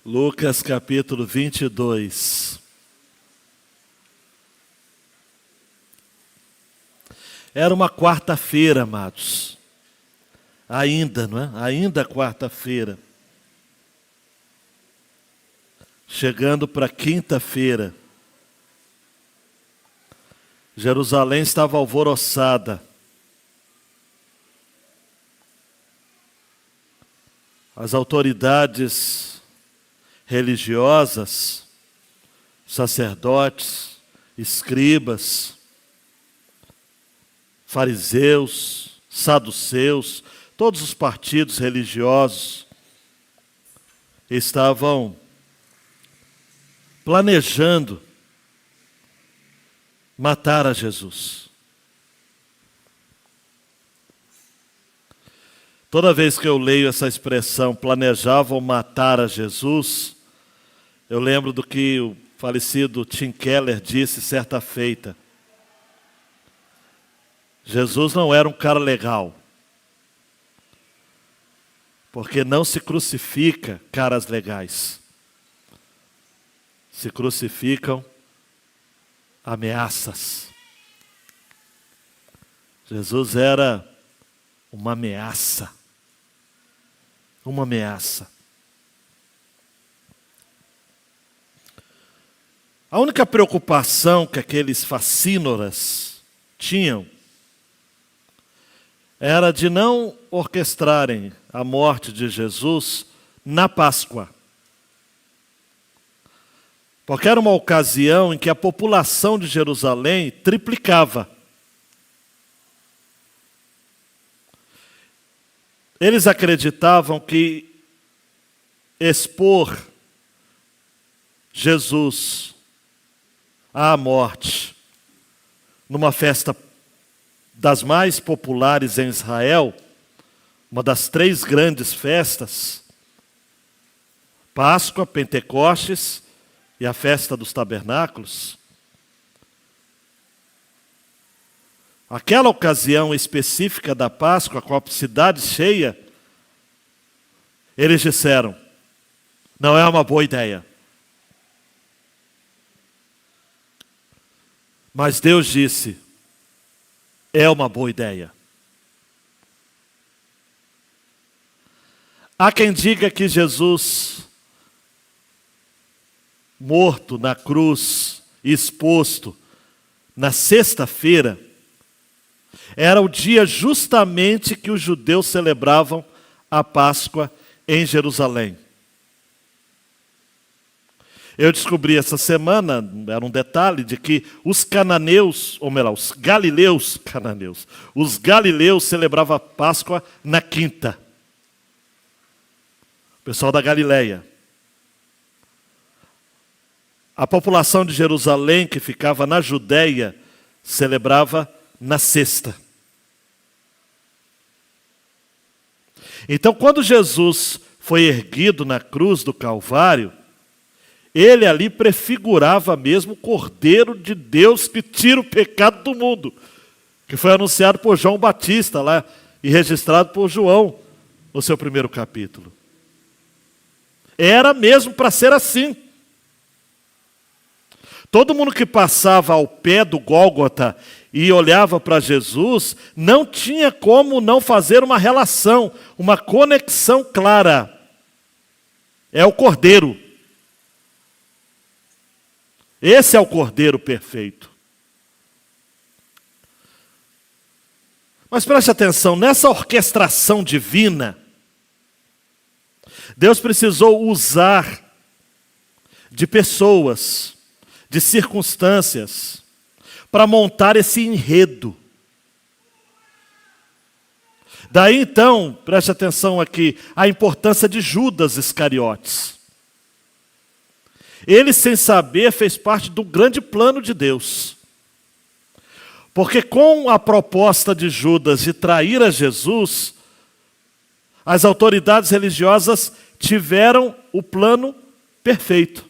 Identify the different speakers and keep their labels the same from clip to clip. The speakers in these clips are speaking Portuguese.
Speaker 1: Lucas capítulo 22. Era uma quarta-feira, amados. Ainda, não é? Ainda quarta-feira. Chegando para quinta-feira. Jerusalém estava alvoroçada. As autoridades religiosas, sacerdotes, escribas, fariseus, saduceus, todos os partidos religiosos estavam planejando matar a Jesus. Toda vez que eu leio essa expressão, planejavam matar a Jesus, eu lembro do que o falecido Tim Keller disse certa feita. Jesus não era um cara legal, porque não se crucifica caras legais. Se crucificam ameaças. Jesus era uma ameaça. Uma ameaça. A única preocupação que aqueles facínoras tinham era de não orquestrarem a morte de Jesus na Páscoa. Porque era uma ocasião em que a população de Jerusalém triplicava. Eles acreditavam que expor Jesus à morte numa festa das mais populares em Israel, uma das 3 grandes festas, Páscoa, Pentecostes e a festa dos tabernáculos, aquela ocasião específica da Páscoa, com a cidade cheia, eles disseram, não é uma boa ideia. Mas Deus disse, é uma boa ideia. Há quem diga que Jesus, morto na cruz, exposto, na sexta-feira, era o dia justamente que os judeus celebravam a Páscoa em Jerusalém. Eu descobri essa semana, era um detalhe, de que os cananeus, ou melhor, os galileus celebravam a Páscoa na quinta. O pessoal da Galileia. A população de Jerusalém, que ficava na Judéia, celebrava na sexta. Então, quando Jesus foi erguido na cruz do Calvário, ele ali prefigurava mesmo o Cordeiro de Deus que tira o pecado do mundo, que foi anunciado por João Batista lá e registrado por João no seu primeiro capítulo. Era mesmo para ser assim. Todo mundo que passava ao pé do Gólgota e olhava para Jesus, não tinha como não fazer uma relação, uma conexão clara. É o Cordeiro. Esse é o Cordeiro perfeito. Mas preste atenção, nessa orquestração divina, Deus precisou usar de pessoas, de circunstâncias, para montar esse enredo. Daí então, preste atenção aqui, a importância de Judas Iscariotes. Ele, sem saber, fez parte do grande plano de Deus. Porque com a proposta de Judas de trair a Jesus, as autoridades religiosas tiveram o plano perfeito.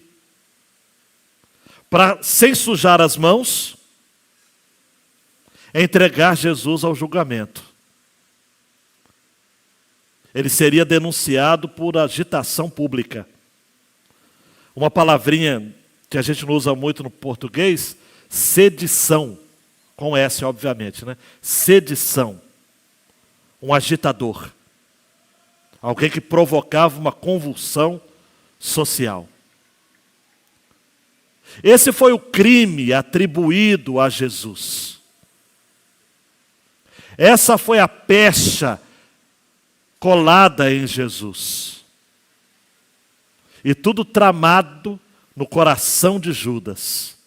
Speaker 1: Para, sem sujar as mãos, entregar Jesus ao julgamento. Ele seria denunciado por agitação pública. Uma palavrinha que a gente não usa muito no português, sedição, com S, obviamente, né? Sedição. Um agitador. Alguém que provocava uma convulsão social. Esse foi o crime atribuído a Jesus. Essa foi a pecha colada em Jesus. E tudo tramado no coração de Judas.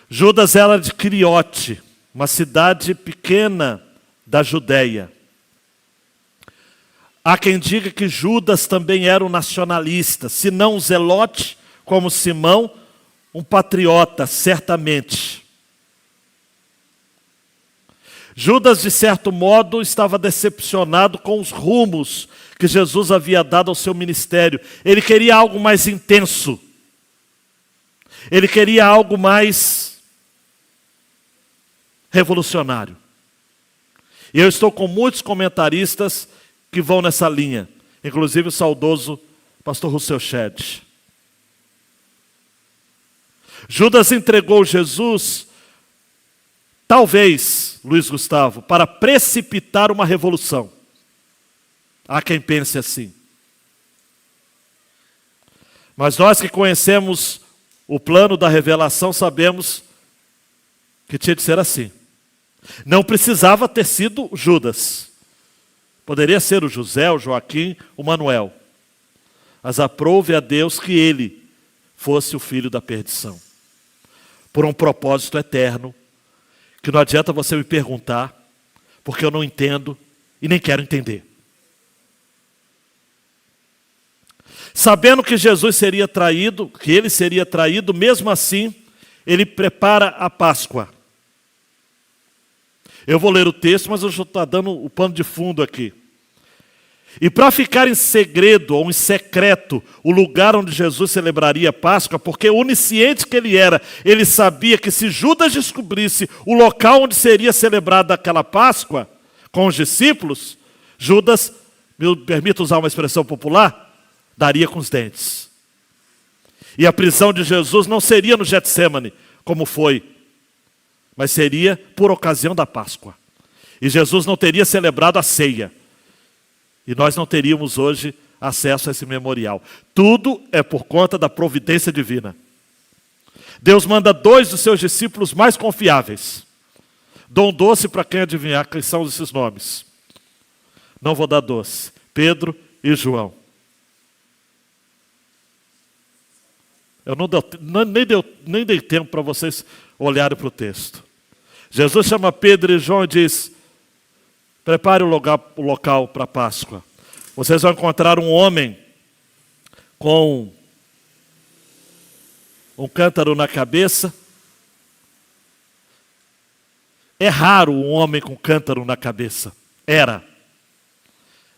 Speaker 1: Judas era de Quiriote, uma cidade pequena da Judéia. Há quem diga que Judas também era um nacionalista, se não um zelote, como Simão, um patriota, certamente. Judas, de certo modo, estava decepcionado com os rumos que Jesus havia dado ao seu ministério. Ele queria algo mais intenso. Ele queria algo mais revolucionário. E eu estou com muitos comentaristas que vão nessa linha, inclusive o saudoso pastor Rousseau Shedd. Judas entregou Jesus, talvez, Luiz Gustavo, para precipitar uma revolução. Há quem pense assim. Mas nós que conhecemos o plano da revelação sabemos que tinha de ser assim. Não precisava ter sido Judas. Poderia ser o José, o Joaquim, o Manuel. Mas aprove a Deus que ele fosse o filho da perdição. Por um propósito eterno, que não adianta você me perguntar, porque eu não entendo e nem quero entender. Sabendo que Jesus seria traído, que ele seria traído, mesmo assim, ele prepara a Páscoa. Eu vou ler o texto, mas eu já estou dando o pano de fundo aqui. E para ficar em segredo ou em secreto o lugar onde Jesus celebraria a Páscoa, porque onisciente que ele era, ele sabia que se Judas descobrisse o local onde seria celebrada aquela Páscoa com os discípulos, Judas, me permita usar uma expressão popular, daria com os dentes. E a prisão de Jesus não seria no Getsêmani, como foi, mas seria por ocasião da Páscoa. E Jesus não teria celebrado a ceia. E nós não teríamos hoje acesso a esse memorial. Tudo é por conta da providência divina. Deus manda 2 dos seus discípulos mais confiáveis. Dou um doce para quem adivinhar quem são esses nomes. Não vou dar doce. Pedro e João. Eu nem dei tempo para vocês olharem para o texto. Jesus chama Pedro e João e diz: prepare o local para a Páscoa. Vocês vão encontrar um homem com um cântaro na cabeça. É raro um homem com cântaro na cabeça. Era.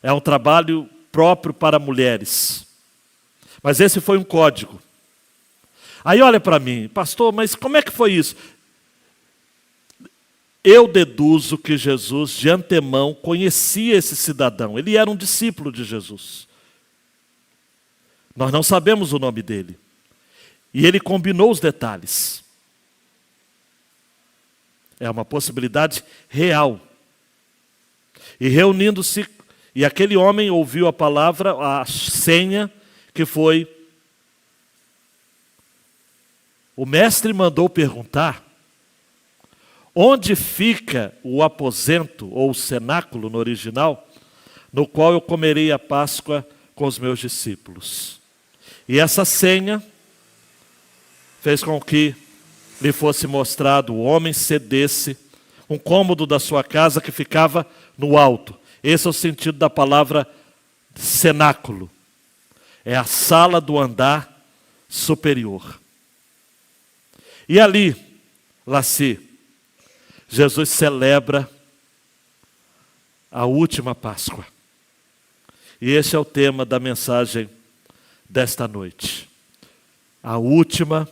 Speaker 1: É um trabalho próprio para mulheres. Mas esse foi um código. Aí olha para mim, pastor, mas como é que foi isso? Eu deduzo que Jesus, de antemão, conhecia esse cidadão. Ele era um discípulo de Jesus. Nós não sabemos o nome dele. E ele combinou os detalhes. É uma possibilidade real. E reunindo-se, e aquele homem ouviu a palavra, a senha, que foi: o mestre mandou perguntar onde fica o aposento, ou o cenáculo no original, no qual eu comerei a Páscoa com os meus discípulos. E essa senha fez com que lhe fosse mostrado, o homem cedesse um cômodo da sua casa que ficava no alto. Esse é o sentido da palavra cenáculo. É a sala do andar superior. E ali, Laci, Jesus celebra a última Páscoa. E esse é o tema da mensagem desta noite. A última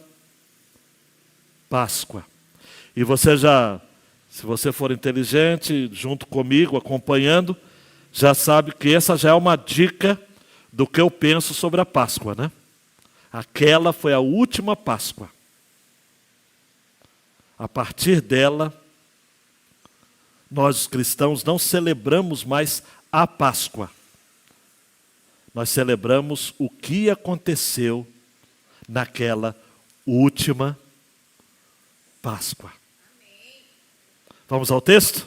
Speaker 1: Páscoa. E você já Se você for inteligente, junto comigo, acompanhando, já sabe que essa já é uma dica do que eu penso sobre a Páscoa, né? Aquela foi a última Páscoa. A partir dela, nós os cristãos não celebramos mais a Páscoa. Nós celebramos o que aconteceu naquela última Páscoa. Vamos ao texto?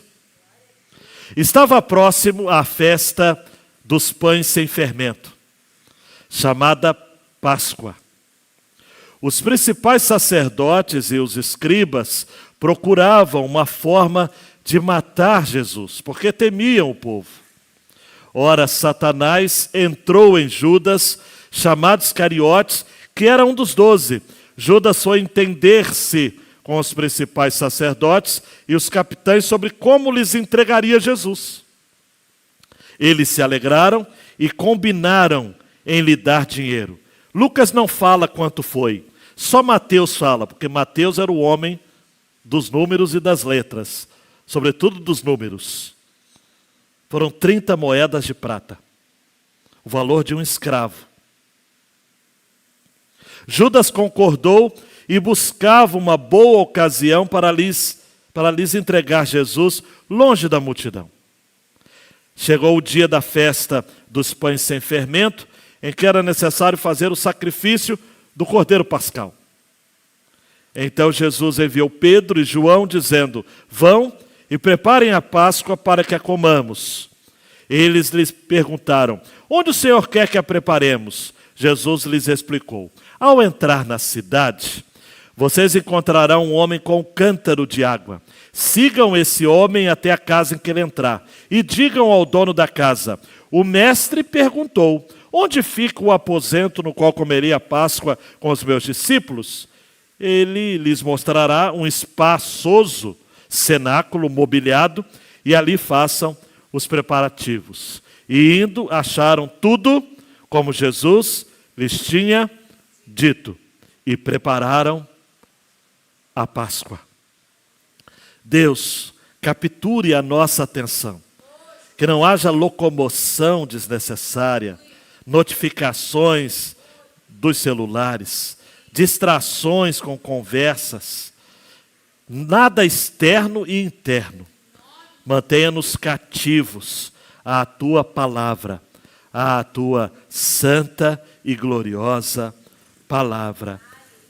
Speaker 1: Estava próximo à festa dos pães sem fermento, chamada Páscoa. Os principais sacerdotes e os escribas procuravam uma forma de matar Jesus, porque temiam o povo. Ora, Satanás entrou em Judas, chamado Iscariotes, que era um dos 12. Judas foi entender-se com os principais sacerdotes e os capitães sobre como lhes entregaria Jesus. Eles se alegraram e combinaram em lhe dar dinheiro. Lucas não fala quanto foi, só Mateus fala, porque Mateus era o homem dos números e das letras, sobretudo dos números. Foram 30 moedas de prata, o valor de um escravo. Judas concordou e buscava uma boa ocasião para lhes entregar Jesus longe da multidão. Chegou o dia da festa dos pães sem fermento, em que era necessário fazer o sacrifício do cordeiro pascal. Então Jesus enviou Pedro e João, dizendo: vão e preparem a Páscoa para que a comamos. Eles lhes perguntaram: onde o Senhor quer que a preparemos? Jesus lhes explicou: ao entrar na cidade, vocês encontrarão um homem com um cântaro de água. Sigam esse homem até a casa em que ele entrar e digam ao dono da casa: o mestre perguntou: onde fica o aposento no qual comeria a Páscoa com os meus discípulos? Ele lhes mostrará um espaçoso cenáculo mobiliado e ali façam os preparativos. E indo, acharam tudo como Jesus lhes tinha dito e prepararam a Páscoa. Deus, capture a nossa atenção. Que não haja locomoção desnecessária, notificações dos celulares, distrações com conversas, nada externo e interno. Mantenha-nos cativos à tua palavra, à tua santa e gloriosa palavra,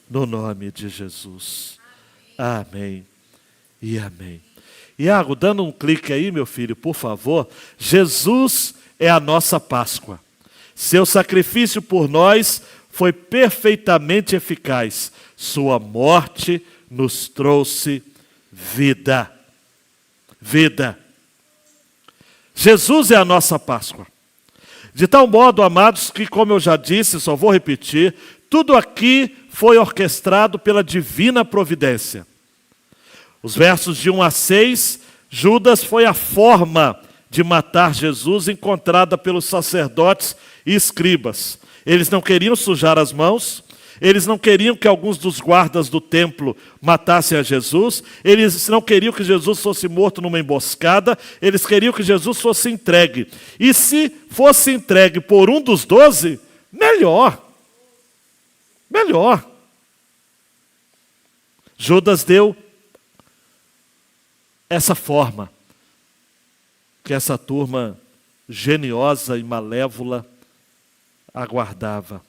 Speaker 1: no nome de Jesus. Amém e amém. Iago, dando um clique aí, meu filho, por favor. Jesus é a nossa Páscoa. Seu sacrifício por nós foi perfeitamente eficaz. Sua morte nos trouxe vida. Vida. Jesus é a nossa Páscoa. De tal modo, amados, que, como eu já disse, só vou repetir, tudo aqui foi orquestrado pela divina providência. Os versos de 1 a 6, Judas foi a forma de matar Jesus encontrada pelos sacerdotes e escribas. Eles não queriam sujar as mãos, eles não queriam que alguns dos guardas do templo matassem a Jesus, eles não queriam que Jesus fosse morto numa emboscada, eles queriam que Jesus fosse entregue. E se fosse entregue por um dos 12, melhor. Melhor. Judas deu essa forma que essa turma geniosa e malévola aguardava.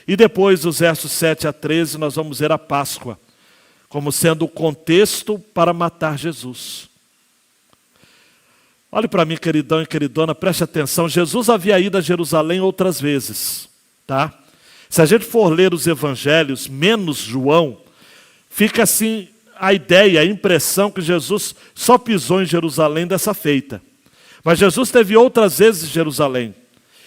Speaker 1: E depois, dos versos 7 a 13, nós vamos ver a Páscoa como sendo o contexto para matar Jesus. Olhe para mim, queridão e queridona, preste atenção. Jesus havia ido a Jerusalém outras vezes, tá? Se a gente for ler os evangelhos, menos João, fica assim a ideia, a impressão que Jesus só pisou em Jerusalém dessa feita. Mas Jesus teve outras vezes em Jerusalém.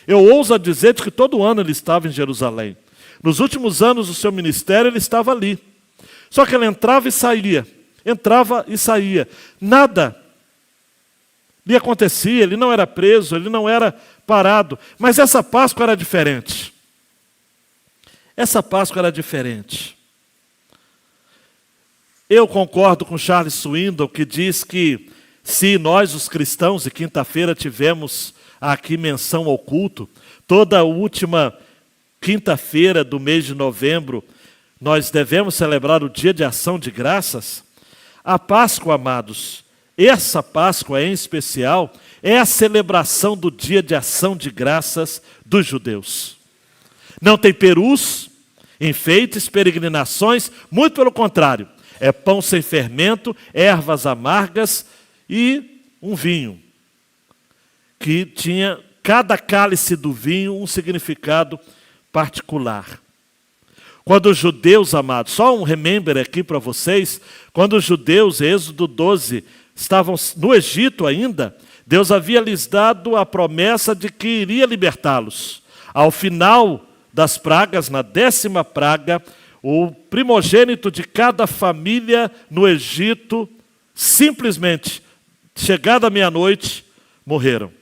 Speaker 1: Eu ouso dizer que todo ano ele estava em Jerusalém. Nos últimos anos do seu ministério ele estava ali. Só que ele entrava e saía. Entrava e saía. Nada lhe acontecia, ele não era preso, ele não era parado. Mas essa Páscoa era diferente. Essa Páscoa era diferente. Eu concordo com Charles Swindoll, que diz que se nós, os cristãos, e quinta-feira tivemos aqui menção ao culto, toda a última quinta-feira do mês de novembro, nós devemos celebrar o dia de ação de graças. A Páscoa, amados, essa Páscoa em especial, é a celebração do dia de ação de graças dos judeus. Não tem perus, enfeites, peregrinações, muito pelo contrário. É pão sem fermento, ervas amargas e um vinho, que tinha cada cálice do vinho um significado particular. Quando os judeus, amados, só um remember aqui para vocês, quando os judeus, Êxodo 12, estavam no Egito ainda, Deus havia lhes dado a promessa de que iria libertá-los. Ao final das pragas, na 10ª praga, o primogênito de cada família no Egito, simplesmente, chegada a meia-noite, morreram.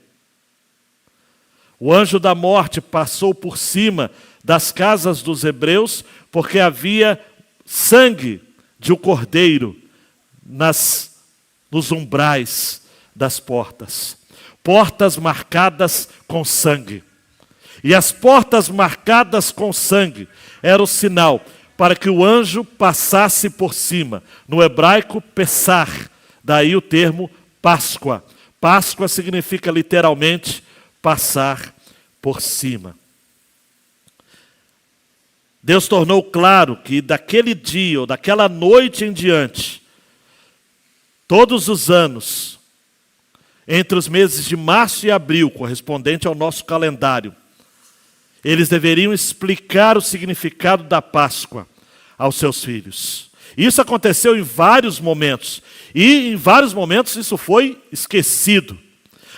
Speaker 1: O anjo da morte passou por cima das casas dos hebreus, porque havia sangue de um cordeiro nos umbrais das portas. Portas marcadas com sangue. E as portas marcadas com sangue eram o sinal para que o anjo passasse por cima. No hebraico, Pessar, daí o termo Páscoa. Páscoa significa literalmente passar por cima. Deus tornou claro que daquele dia ou daquela noite em diante, todos os anos, entre os meses de março e abril, correspondente ao nosso calendário, eles deveriam explicar o significado da Páscoa aos seus filhos. Isso aconteceu em vários momentos. E em vários momentos isso foi esquecido.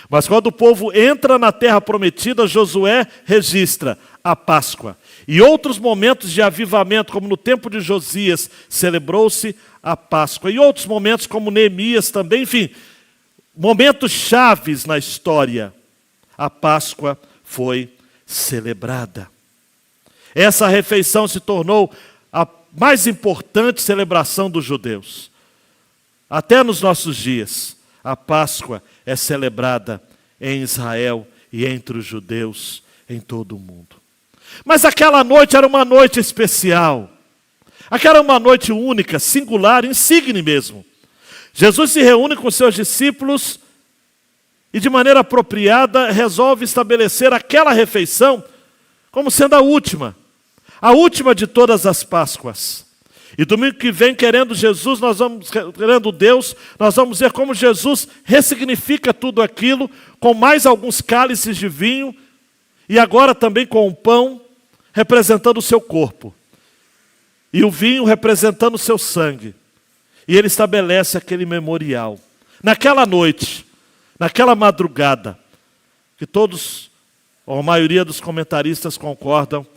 Speaker 1: Mas quando o povo entra na terra prometida, Josué registra a Páscoa. E outros momentos de avivamento, como no tempo de Josias, celebrou-se a Páscoa. E outros momentos, como Neemias também, enfim, momentos chaves na história, a Páscoa foi celebrada. Essa refeição se tornou a mais importante celebração dos judeus. Até nos nossos dias, a Páscoa é celebrada em Israel e entre os judeus em todo o mundo. Mas aquela noite era uma noite especial. Aquela era uma noite única, singular, insigne mesmo. Jesus se reúne com seus discípulos e de maneira apropriada resolve estabelecer aquela refeição como sendo a última de todas as Páscoas. E domingo que vem, querendo Deus, nós vamos ver como Jesus ressignifica tudo aquilo com mais alguns cálices de vinho e agora também com o pão representando o seu corpo e o vinho representando o seu sangue. E ele estabelece aquele memorial. Naquela noite, naquela madrugada, que todos, ou a maioria dos comentaristas concordam,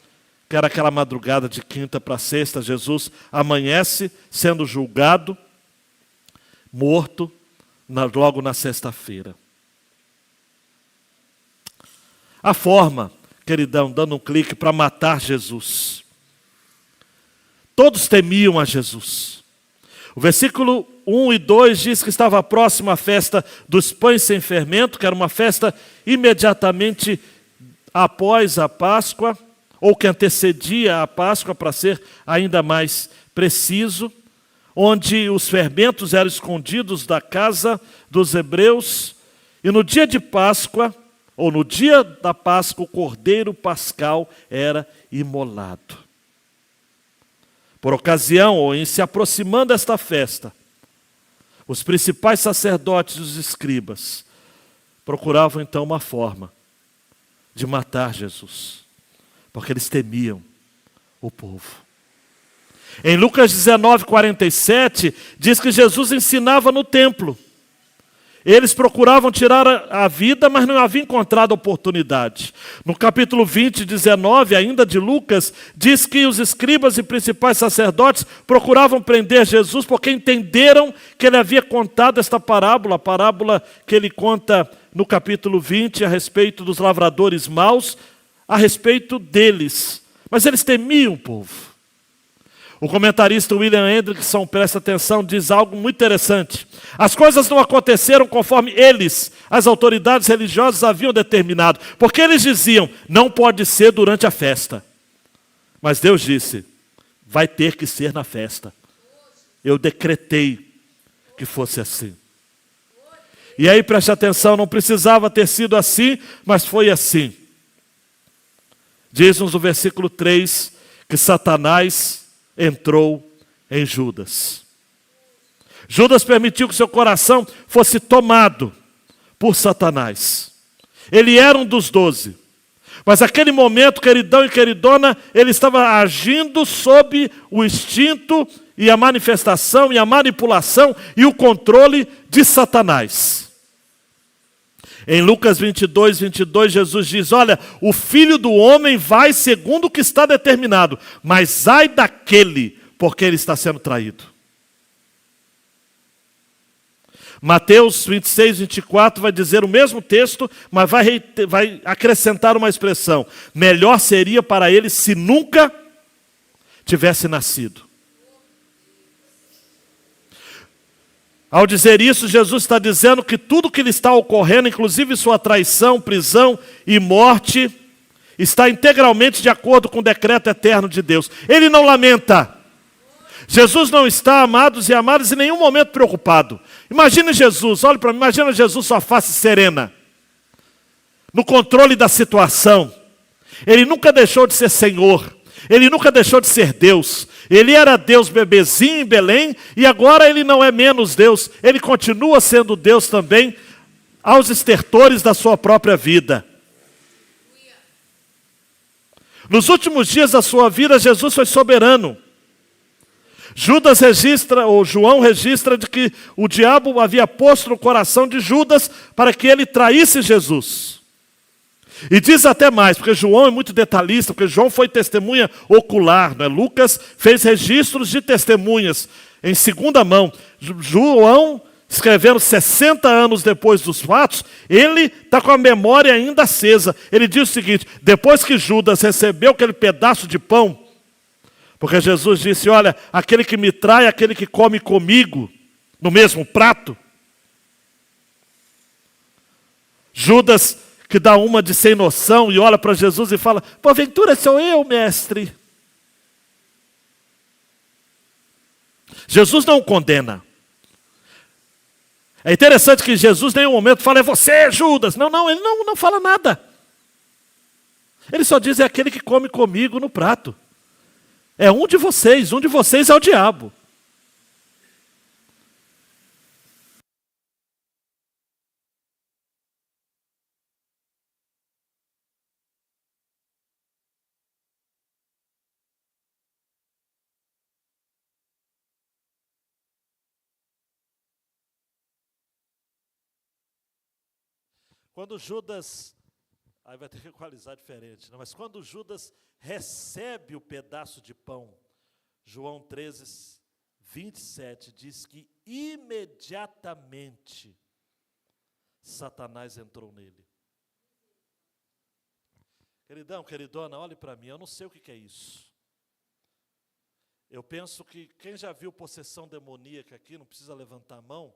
Speaker 1: que era aquela madrugada de quinta para sexta, Jesus amanhece sendo julgado, morto, logo na sexta-feira. A forma, queridão, dando um clique para matar Jesus. Todos temiam a Jesus. O versículo 1 e 2 diz que estava próxima a festa dos pães sem fermento, que era uma festa imediatamente após a Páscoa, ou que antecedia a Páscoa, para ser ainda mais preciso, onde os fermentos eram escondidos da casa dos hebreus, e no dia de Páscoa, ou no dia da Páscoa, o cordeiro pascal era imolado. Por ocasião, ou em se aproximando desta festa, os principais sacerdotes e os escribas procuravam então uma forma de matar Jesus, porque eles temiam o povo. Em Lucas 19:47, diz que Jesus ensinava no templo. Eles procuravam tirar a vida, mas não havia encontrado oportunidade. No capítulo 20, 19, ainda de Lucas, diz que os escribas e principais sacerdotes procuravam prender Jesus porque entenderam que ele havia contado esta parábola, a parábola que ele conta no capítulo 20 a respeito dos lavradores maus, a respeito deles. Mas eles temiam o povo. O comentarista William Hendrickson, presta atenção, diz algo muito interessante. As coisas não aconteceram conforme eles, as autoridades religiosas, haviam determinado. Porque eles diziam, não pode ser durante a festa. Mas Deus disse, vai ter que ser na festa. Eu decretei que fosse assim. E aí preste atenção, não precisava ter sido assim, mas foi assim. Diz-nos no versículo 3 que Satanás entrou em Judas. Judas permitiu que seu coração fosse tomado por Satanás. Ele era um dos 12. Mas naquele momento, queridão e queridona, ele estava agindo sob o instinto e a manifestação e a manipulação e o controle de Satanás. Em Lucas 22, 22, Jesus diz, olha, o Filho do Homem vai segundo o que está determinado, mas ai daquele porque ele está sendo traído. Mateus 26, 24 vai dizer o mesmo texto, mas vai acrescentar uma expressão. Melhor seria para ele se nunca tivesse nascido. Ao dizer isso, Jesus está dizendo que tudo que lhe está ocorrendo, inclusive sua traição, prisão e morte, está integralmente de acordo com o decreto eterno de Deus. Ele não lamenta. Jesus não está, amados e amadas, em nenhum momento preocupado. Imagine Jesus, olhe para mim, imagina Jesus sua face serena, no controle da situação. Ele nunca deixou de ser Senhor. Ele nunca deixou de ser Deus. Ele era Deus bebezinho em Belém e agora ele não é menos Deus. Ele continua sendo Deus também aos estertores da sua própria vida. Nos últimos dias da sua vida, Jesus foi soberano. João registra de que o diabo havia posto no coração de Judas para que ele traísse Jesus. E diz até mais, porque João é muito detalhista, porque João foi testemunha ocular, né? Lucas fez registros de testemunhas em segunda mão. João, escrevendo 60 anos depois dos fatos, ele está com a memória ainda acesa. Ele diz o seguinte, depois que Judas recebeu aquele pedaço de pão, porque Jesus disse, olha, aquele que me trai, aquele que come comigo, no mesmo prato. Judas, que dá uma de sem noção e olha para Jesus e fala, porventura sou eu, mestre. Jesus não o condena. É interessante que Jesus em nenhum momento fala, é você, Judas. Não, ele não fala nada. Ele só diz, é aquele que come comigo no prato. É um de vocês é o diabo. Quando Judas, aí vai ter que equalizar diferente, mas quando Judas recebe o pedaço de pão, João 13, 27 diz que imediatamente Satanás entrou nele. Queridão, queridona, olhe para mim, eu não sei o que é isso. Eu penso que quem já viu possessão demoníaca aqui, não precisa levantar a mão,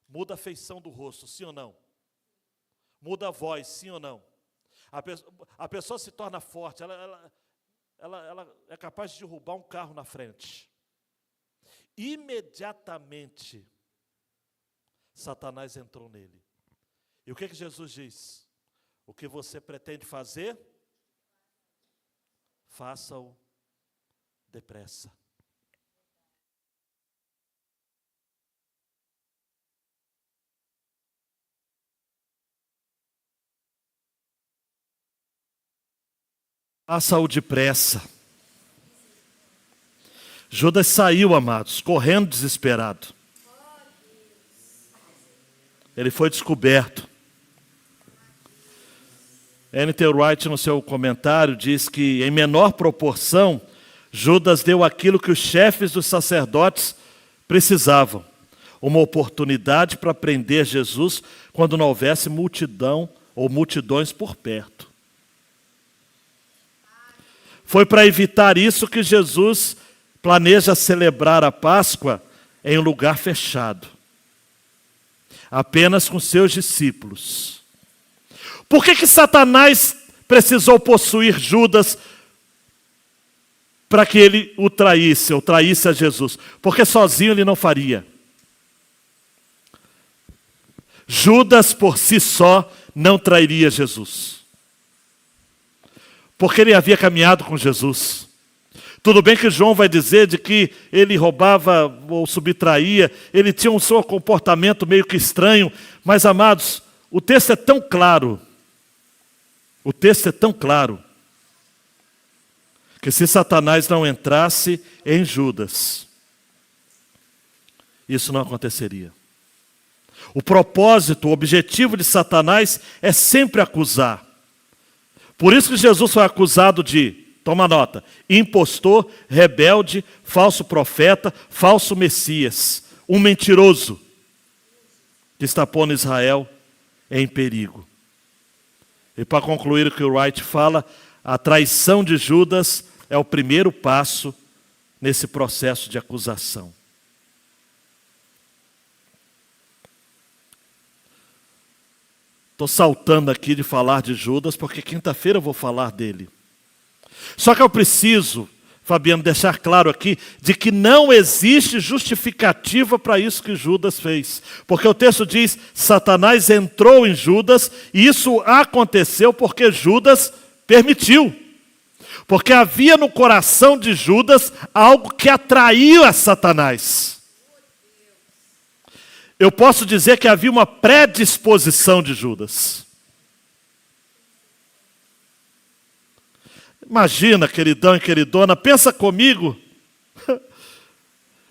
Speaker 1: muda a feição do rosto, sim ou não? Muda a voz, sim ou não? A pessoa se torna forte, ela é capaz de derrubar um carro na frente. Imediatamente, Satanás entrou nele. E o que Jesus diz? O que você pretende fazer, faça-o depressa. Faça-o depressa. Judas saiu, amados, correndo desesperado. Ele foi descoberto. N.T. Wright, no seu comentário, diz que, em menor proporção, Judas deu aquilo que os chefes dos sacerdotes precisavam. Uma oportunidade para prender Jesus quando não houvesse multidão ou multidões por perto. Foi para evitar isso que Jesus planeja celebrar a Páscoa em um lugar fechado, apenas com seus discípulos. Por que Satanás precisou possuir Judas para que ele o traísse, ou traísse a Jesus? Porque sozinho ele não faria. Judas por si só não trairia Jesus, porque ele havia caminhado com Jesus. Tudo bem que João vai dizer de que ele roubava ou subtraía, ele tinha um seu comportamento meio que estranho, mas amados, o texto é tão claro, que se Satanás não entrasse em Judas, isso não aconteceria. O propósito, o objetivo de Satanás é sempre acusar. Por isso que Jesus foi acusado de, toma nota, impostor, rebelde, falso profeta, falso Messias, um mentiroso que está pondo Israel em perigo. E para concluir o que o Wright fala, a traição de Judas é o primeiro passo nesse processo de acusação. Estou saltando aqui de falar de Judas, porque quinta-feira eu vou falar dele. Só que eu preciso, Fabiano, deixar claro aqui, de que não existe justificativa para isso que Judas fez. Porque o texto diz, Satanás entrou em Judas, e isso aconteceu porque Judas permitiu. Porque havia no coração de Judas algo que atraiu a Satanás. Eu posso dizer que havia uma predisposição de Judas. Imagina, queridão e queridona, pensa comigo.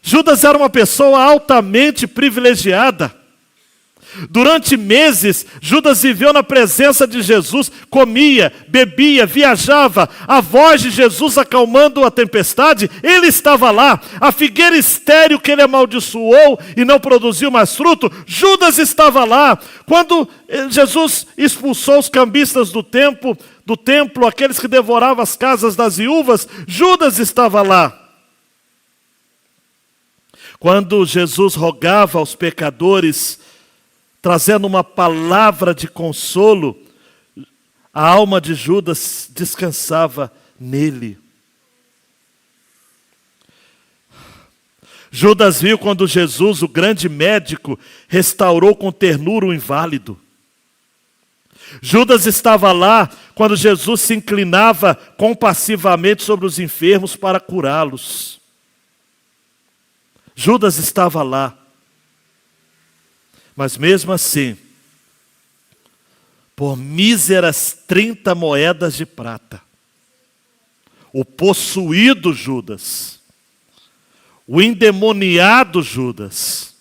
Speaker 1: Judas era uma pessoa altamente privilegiada. Durante meses, Judas viveu na presença de Jesus, comia, bebia, viajava. A voz de Jesus acalmando a tempestade, ele estava lá. A figueira estéril que ele amaldiçoou e não produziu mais fruto, Judas estava lá. Quando Jesus expulsou os cambistas do templo, aqueles que devoravam as casas das viúvas, Judas estava lá. Quando Jesus rogava aos pecadores, trazendo uma palavra de consolo, a alma de Judas descansava nele. Judas viu quando Jesus, o grande médico, restaurou com ternura o inválido. Judas estava lá quando Jesus se inclinava compassivamente sobre os enfermos para curá-los. Judas estava lá. Mas mesmo assim, por míseras 30 moedas de prata, o possuído Judas, o endemoniado Judas,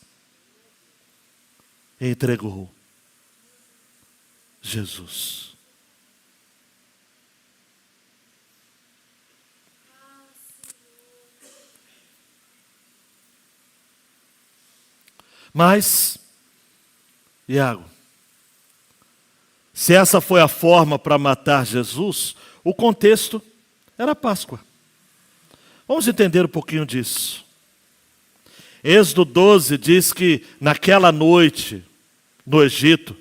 Speaker 1: entregou Jesus. Mas, Iago, se essa foi a forma para matar Jesus, o contexto era a Páscoa. Vamos entender um pouquinho disso. Êxodo 12 diz que naquela noite, no Egito,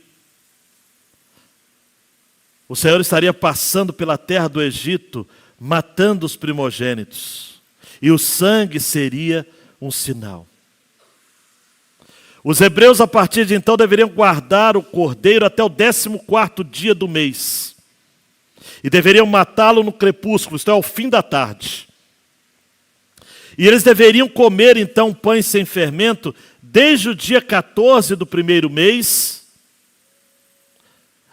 Speaker 1: o Senhor estaria passando pela terra do Egito, matando os primogênitos. E o sangue seria um sinal. Os hebreus, a partir de então, deveriam guardar o cordeiro até o 14º dia do mês. E deveriam matá-lo no crepúsculo, isto é, ao fim da tarde. E eles deveriam comer, então, pães sem fermento, desde o dia 14 do primeiro mês,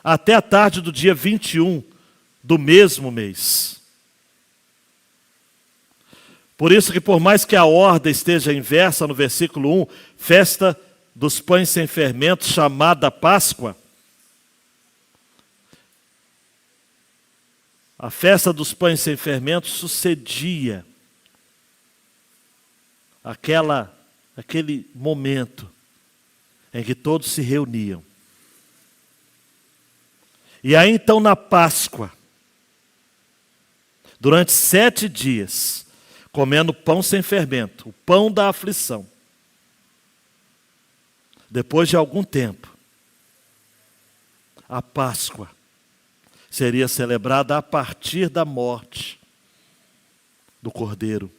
Speaker 1: até a tarde do dia 21 do mesmo mês. Por isso que, por mais que a ordem esteja inversa no versículo 1, festa dos pães sem fermento, chamada Páscoa, a festa dos pães sem fermento sucedia aquele momento em que todos se reuniam. E aí então na Páscoa, durante 7 dias, comendo pão sem fermento, o pão da aflição. Depois de algum tempo, a Páscoa seria celebrada a partir da morte do Cordeiro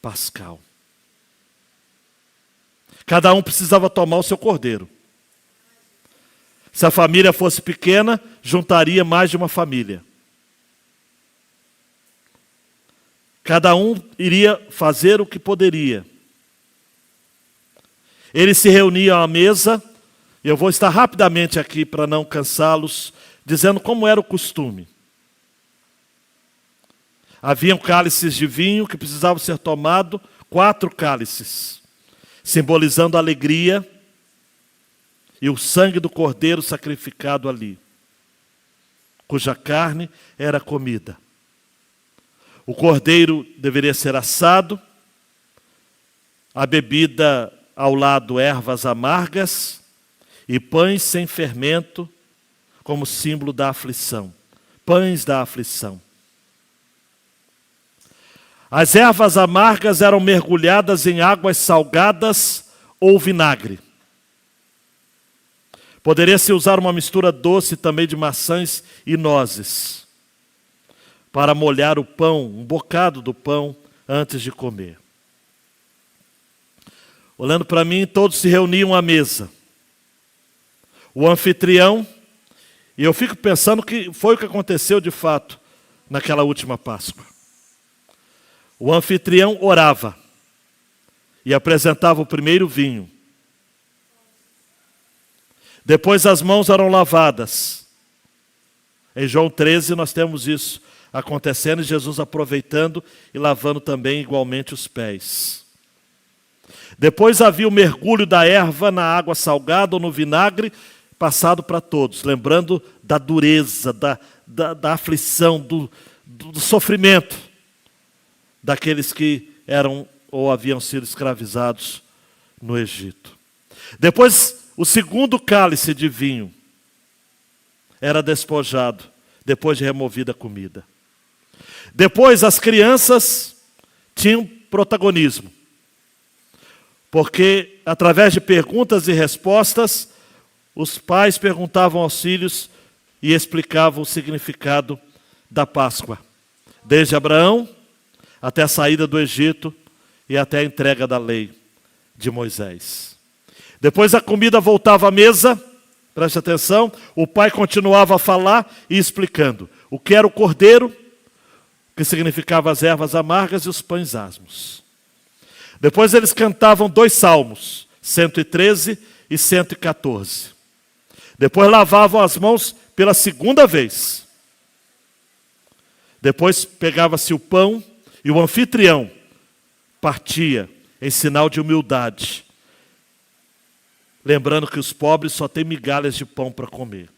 Speaker 1: Pascal. Cada um precisava tomar o seu cordeiro. Se a família fosse pequena, juntaria mais de uma família. Cada um iria fazer o que poderia. Eles se reuniam à mesa, e eu vou estar rapidamente aqui para não cansá-los, dizendo como era o costume. Haviam cálices de vinho que precisavam ser tomados, 4 cálices, simbolizando a alegria e o sangue do cordeiro sacrificado ali, cuja carne era comida. O cordeiro deveria ser assado, a bebida ao lado ervas amargas e pães sem fermento, como símbolo da aflição. Pães da aflição. As ervas amargas eram mergulhadas em águas salgadas ou vinagre. Poderia-se usar uma mistura doce também de maçãs e nozes para molhar o pão, um bocado do pão, antes de comer. Olhando para mim, todos se reuniam à mesa. O anfitrião, e eu fico pensando que foi o que aconteceu de fato naquela última Páscoa. O anfitrião orava e apresentava o primeiro vinho. Depois as mãos eram lavadas. Em João 13 nós temos isso acontecendo, e Jesus aproveitando e lavando também igualmente os pés. Depois havia o mergulho da erva na água salgada ou no vinagre, passado para todos, lembrando da dureza, da aflição, do sofrimento daqueles que eram ou haviam sido escravizados no Egito. Depois, o segundo cálice de vinho era despojado, depois de removida a comida. Depois, as crianças tinham protagonismo, porque através de perguntas e respostas, os pais perguntavam aos filhos e explicavam o significado da Páscoa, desde Abraão até a saída do Egito e até a entrega da lei de Moisés. Depois a comida voltava à mesa, preste atenção, o pai continuava a falar e explicando o que era o cordeiro, que significava as ervas amargas e os pães asmos. Depois eles cantavam 2 salmos, 113 e 114. Depois lavavam as mãos pela segunda vez. Depois pegava-se o pão e o anfitrião partia em sinal de humildade, lembrando que os pobres só têm migalhas de pão para comer.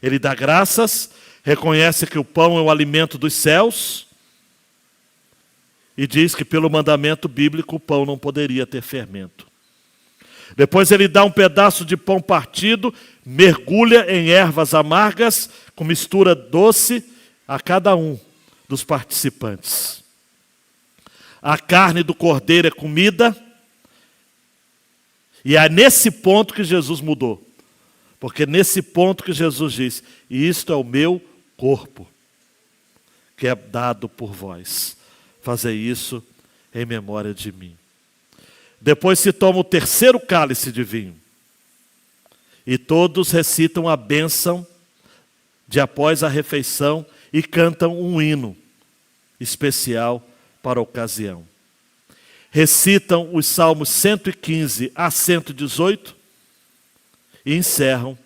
Speaker 1: Ele dá graças, reconhece que o pão é o alimento dos céus e diz que pelo mandamento bíblico o pão não poderia ter fermento. Depois ele dá um pedaço de pão partido, mergulha em ervas amargas com mistura doce a cada um dos participantes. A carne do cordeiro é comida, e é nesse ponto que Jesus mudou. Porque é nesse ponto que Jesus diz: e isto é o meu corpo, que é dado por vós. Fazei isso em memória de mim. Depois se toma o terceiro cálice de vinho. E todos recitam a bênção de após a refeição e cantam um hino especial para a ocasião. Recitam os salmos 115 a 118 e encerram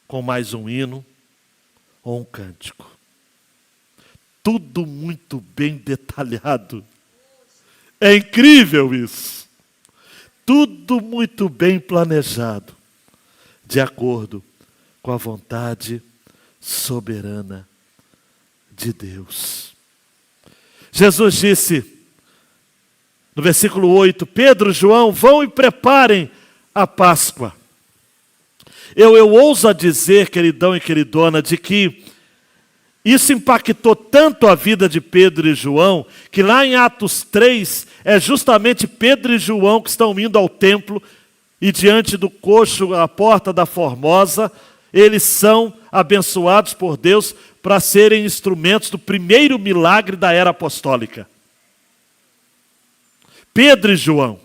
Speaker 1: com mais um hino ou um cântico. Tudo muito bem detalhado. É incrível isso. Tudo muito bem planejado, de acordo com a vontade soberana de Deus. Jesus disse, no versículo 8, Pedro, João, vão e preparem a Páscoa. Eu ouso a dizer, queridão e queridona, de que Isso impactou tanto a vida de Pedro e João, que lá em Atos 3, é justamente Pedro e João que estão indo ao templo, e diante do coxo, à porta da Formosa, eles são abençoados por Deus para serem instrumentos do primeiro milagre da era apostólica. Pedro e João.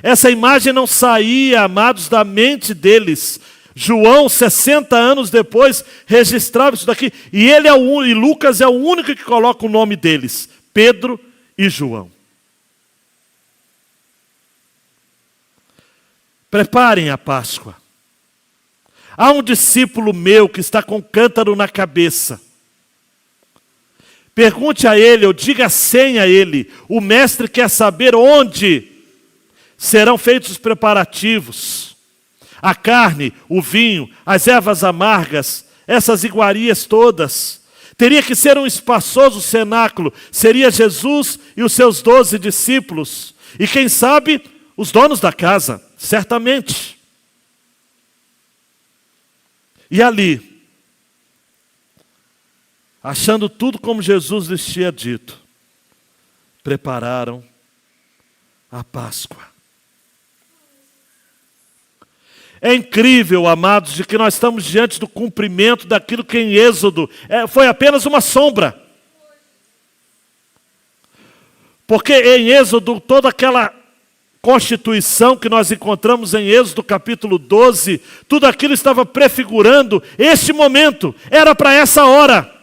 Speaker 1: Essa imagem não saía, amados, da mente deles. João, 60 anos depois, registrava isso daqui. E e Lucas é o único que coloca o nome deles. Pedro e João. Preparem a Páscoa. Há um discípulo meu que está com cântaro na cabeça. Pergunte a ele, ou diga a senha a ele. O mestre quer saber onde serão feitos os preparativos. A carne, o vinho, as ervas amargas, essas iguarias todas. Teria que ser um espaçoso cenáculo. Seria Jesus e os seus 12 discípulos. E quem sabe, os donos da casa, certamente. E ali, achando tudo como Jesus lhes tinha dito, prepararam a Páscoa. É incrível, amados, de que nós estamos diante do cumprimento daquilo que em Êxodo foi apenas uma sombra. Porque em Êxodo, toda aquela constituição que nós encontramos em Êxodo capítulo 12, tudo aquilo estava prefigurando este momento, era para essa hora.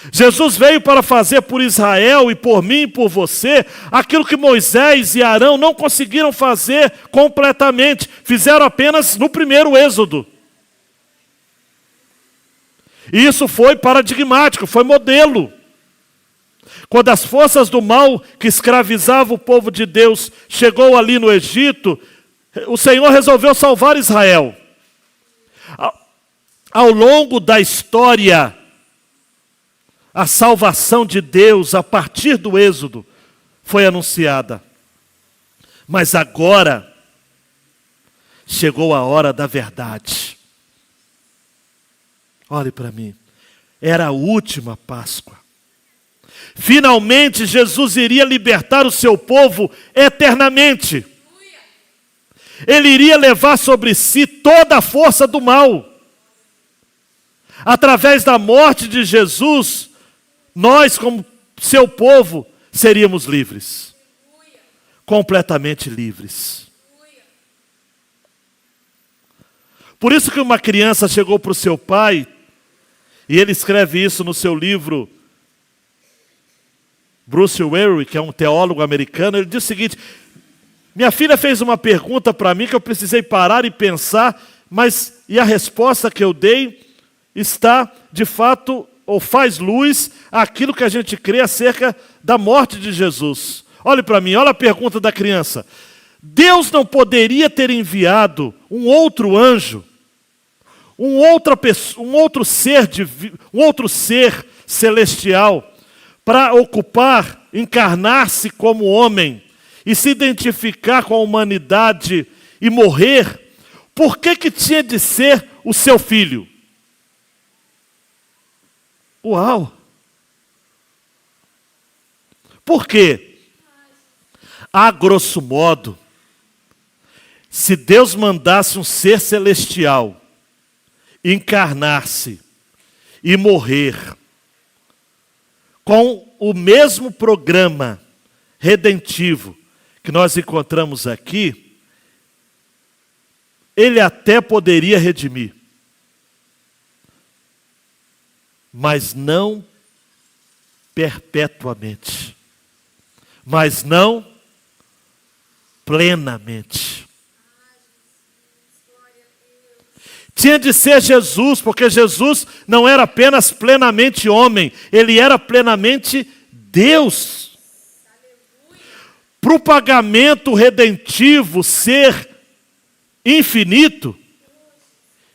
Speaker 1: Jesus veio para fazer por Israel e por mim e por você aquilo que Moisés e Arão não conseguiram fazer completamente, fizeram apenas no primeiro Êxodo. E isso foi paradigmático, foi modelo. Quando as forças do mal que escravizavam o povo de Deus chegou ali no Egito, o Senhor resolveu salvar Israel. Ao longo da história, a salvação de Deus, a partir do Êxodo, foi anunciada. Mas agora, chegou a hora da verdade. Olhe para mim. Era a última Páscoa. Finalmente, Jesus iria libertar o seu povo eternamente. Ele iria levar sobre si toda a força do mal. Através da morte de Jesus, nós, como seu povo, seríamos livres. Completamente livres. Por isso que uma criança chegou para o seu pai, e ele escreve isso no seu livro, Bruce Wary, que é um teólogo americano, ele diz o seguinte: minha filha fez uma pergunta para mim que eu precisei parar e pensar, e a resposta que eu dei está, de fato, ou faz luz àquilo que a gente crê acerca da morte de Jesus. Olhe para mim, olha a pergunta da criança. Deus não poderia ter enviado um outro anjo, um outro ser celestial, para ocupar, encarnar-se como homem e se identificar com a humanidade e morrer? Por que tinha de ser o seu filho? Uau! Por quê? A grosso modo, se Deus mandasse um ser celestial encarnar-se e morrer com o mesmo programa redentivo que nós encontramos aqui, ele até poderia redimir. Mas não perpetuamente. Mas não plenamente. Tinha de ser Jesus, porque Jesus não era apenas plenamente homem, ele era plenamente Deus. Para o pagamento redentivo ser infinito,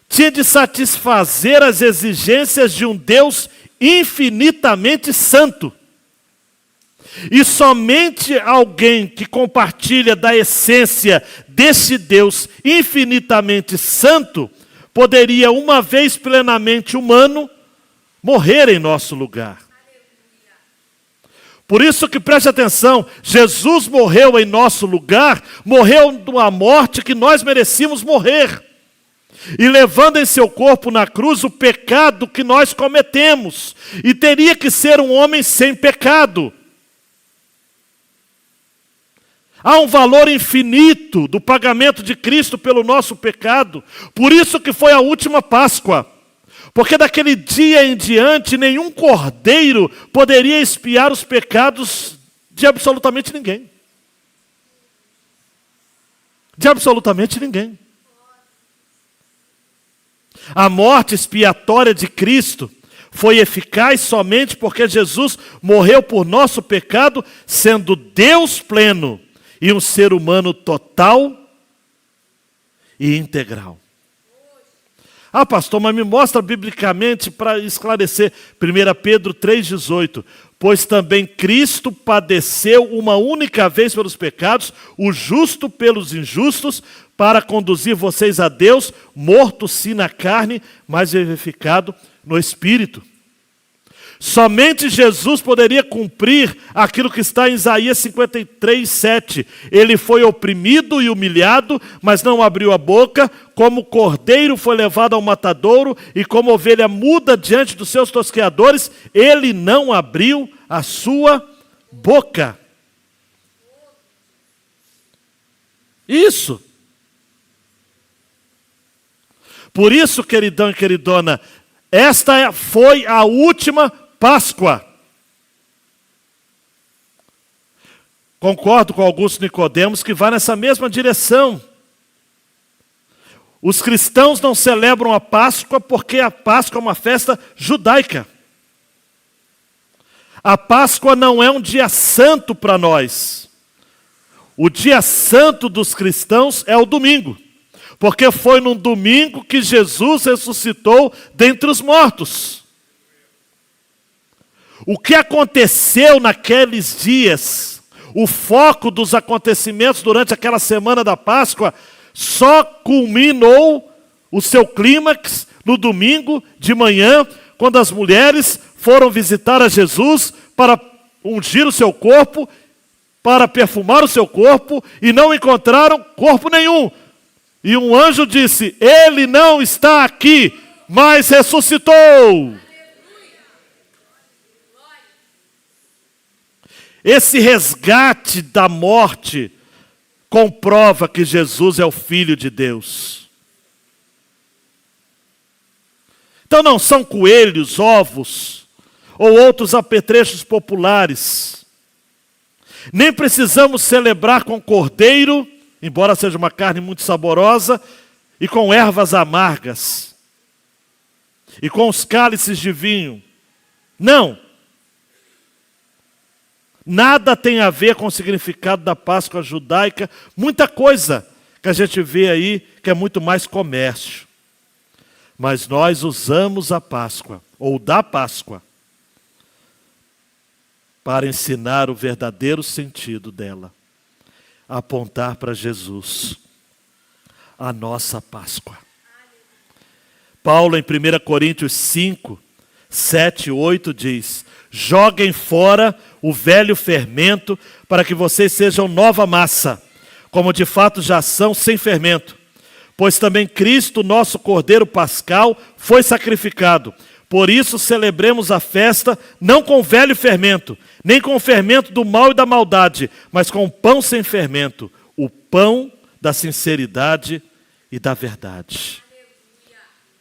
Speaker 1: tinha de satisfazer as exigências de um Deus infinitamente santo. E somente alguém que compartilha da essência desse Deus infinitamente santo poderia, uma vez plenamente humano, morrer em nosso lugar. Por isso que preste atenção, Jesus morreu em nosso lugar, morreu numa morte que nós merecíamos morrer. E levando em seu corpo na cruz o pecado que nós cometemos. E teria que ser um homem sem pecado. Há um valor infinito do pagamento de Cristo pelo nosso pecado. Por isso que foi a última Páscoa. Porque daquele dia em diante, nenhum cordeiro poderia expiar os pecados de absolutamente ninguém. De absolutamente ninguém. A morte expiatória de Cristo foi eficaz somente porque Jesus morreu por nosso pecado, sendo Deus pleno e um ser humano total e integral. Ah, pastor, mas me mostra biblicamente para esclarecer. 1 Pedro 3,18. Pois também Cristo padeceu uma única vez pelos pecados, o justo pelos injustos, para conduzir vocês a Deus, morto sim na carne, mas vivificado no Espírito. Somente Jesus poderia cumprir aquilo que está em Isaías 53:7. Ele foi oprimido e humilhado, mas não abriu a boca, como cordeiro foi levado ao matadouro, e como ovelha muda diante dos seus tosqueadores, ele não abriu a sua boca. Isso. Por isso, queridão e queridona, esta foi a última Páscoa. Concordo com Augusto Nicodemos que vai nessa mesma direção. Os cristãos não celebram a Páscoa porque a Páscoa é uma festa judaica. A Páscoa não é um dia santo para nós. O dia santo dos cristãos é o domingo. Porque foi num domingo que Jesus ressuscitou dentre os mortos. O que aconteceu naqueles dias, o foco dos acontecimentos durante aquela semana da Páscoa, só culminou o seu clímax no domingo de manhã, quando as mulheres foram visitar a Jesus para ungir o seu corpo, para perfumar o seu corpo, e não encontraram corpo nenhum. E um anjo disse: ele não está aqui, mas ressuscitou. Esse resgate da morte comprova que Jesus é o Filho de Deus. Então não são coelhos, ovos ou outros apetrechos populares. Nem precisamos celebrar com cordeiro, embora seja uma carne muito saborosa, e com ervas amargas, e com os cálices de vinho. Não. Nada tem a ver com o significado da Páscoa judaica. Muita coisa que a gente vê aí que é muito mais comércio. Mas nós usamos a Páscoa, ou da Páscoa, para ensinar o verdadeiro sentido dela. Apontar para Jesus, a nossa Páscoa. Paulo em 1 Coríntios 5, 7 e 8 diz: joguem fora o velho fermento, para que vocês sejam nova massa, como de fato já são, sem fermento. Pois também Cristo, nosso Cordeiro Pascal, foi sacrificado. Por isso celebremos a festa, não com velho fermento, nem com o fermento do mal e da maldade, mas com o pão sem fermento, o pão da sinceridade e da verdade.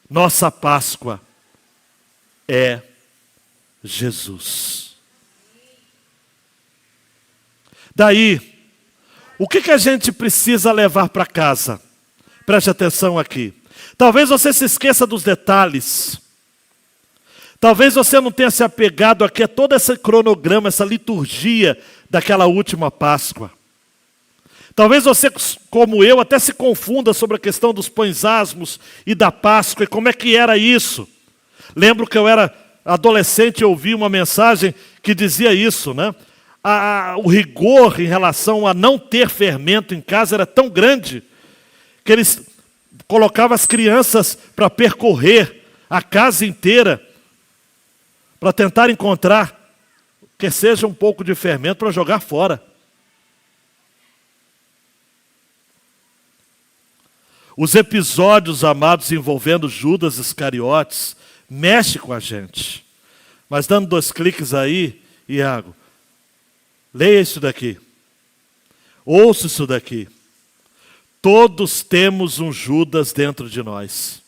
Speaker 1: Nossa Páscoa é Jesus. Daí, o que a gente precisa levar para casa? Preste atenção aqui. Talvez você se esqueça dos detalhes. Talvez você não tenha se apegado aqui a todo esse cronograma, essa liturgia daquela última Páscoa. Talvez você, como eu, até se confunda sobre a questão dos pães asmos e da Páscoa e como é que era isso. Lembro que eu era adolescente e ouvi uma mensagem que dizia isso, né? O rigor em relação a não ter fermento em casa era tão grande que eles colocava as crianças para percorrer a casa inteira, para tentar encontrar, que seja um pouco de fermento para jogar fora. Os episódios, amados, envolvendo Judas Iscariotes, mexe com a gente. Mas dando 2 cliques aí, Iago, leia isso daqui. Ouça isso daqui. Todos temos um Judas dentro de nós,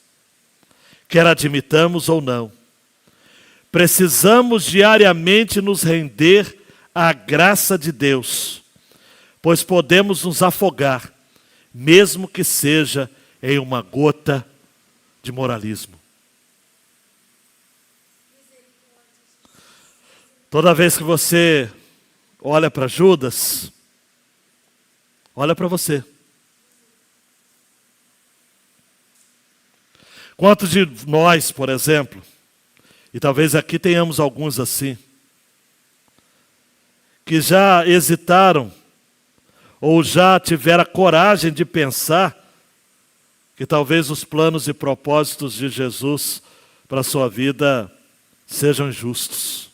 Speaker 1: quer admitamos ou não. Precisamos diariamente nos render à graça de Deus, pois podemos nos afogar, mesmo que seja em uma gota de moralismo. Toda vez que você olha para Judas, olha para você. Quantos de nós, por exemplo, e talvez aqui tenhamos alguns assim, que já hesitaram ou já tiveram a coragem de pensar que talvez os planos e propósitos de Jesus para a sua vida sejam injustos.